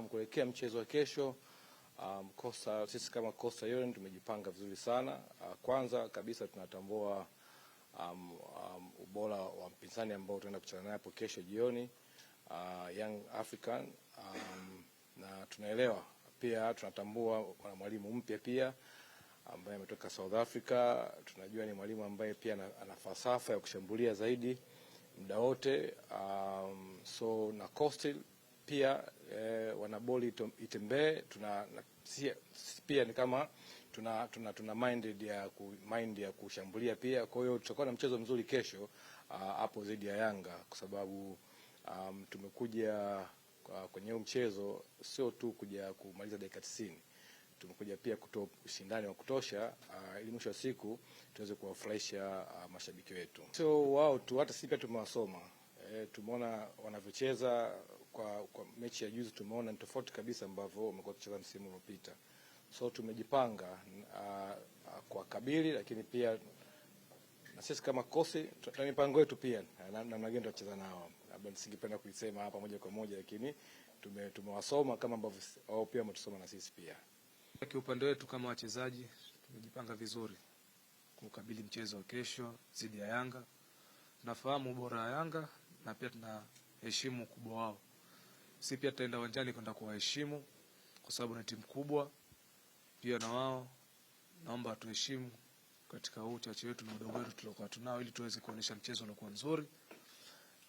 kuelekea mchezo wa kesho, sisi kama Coastal Union tumejipanga vizuri sana. Kwanza kabisa tunatambua ubora wa mpinzani ambao tunaenda kucheza naye hapo kesho jioni, Young African, na tunaelewa pia, tunatambua wana mwalimu mpya pia ambaye ametoka South Africa. Tunajua ni mwalimu ambaye pia ana falsafa ya kushambulia zaidi muda wote, so na Coastal pia wana boli itembee. Pia ni kama tuna mind ya kushambulia pia. Kwa hiyo tutakuwa na mchezo mzuri kesho hapo dhidi ya Yanga, kwa sababu tumekuja kwenye mchezo sio tu kuja kumaliza dakika 90. Tumekuja pia kutoa ushindani wa kutosha ili mwisho wa siku tuweze kuwafurahisha mashabiki wetu. So wao tu, hata sisi pia tumewasoma. Tumeona wanavyocheza kwa mechi ya juzi, tumeona ni tofauti kabisa ambavyo wamekuwa wakicheza msimu uliopita. So tumejipanga kwa kabili, lakini pia na sisi kama kosi tuna mipango yetu pia namna gani tutacheza nao. Labda nisingependa kuisema hapa moja kwa moja, lakini tumewasoma kama ambavyo wao pia wametusoma na sisi pia. Kwa upande wetu kama wachezaji tumejipanga vizuri kukabili mchezo wa kesho dhidi ya Yanga. Tunafahamu ubora wa Yanga na pia tunaheshimu ukubwa wao. Sisi pia tutaenda uwanjani kwenda kuwaheshimu kwa sababu ni timu kubwa. Pia na wao naomba tuheshimu katika uchache wetu na udogo wetu tuliokuwa tunao, ili tuweze kuonesha mchezo unakuwa mzuri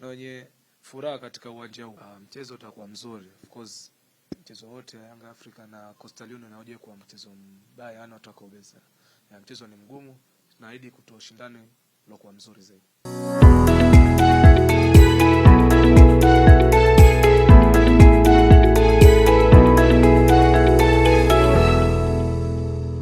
na wenye furaha katika uwanja huu. Mchezo utakuwa mzuri. Of course mchezo wote Young Africa na Coastal Union hauje kuwa mchezo mbaya, yani watakuwa beza. Mchezo ni mgumu, tunaahidi kutoa ushindani uliokuwa mzuri zaidi.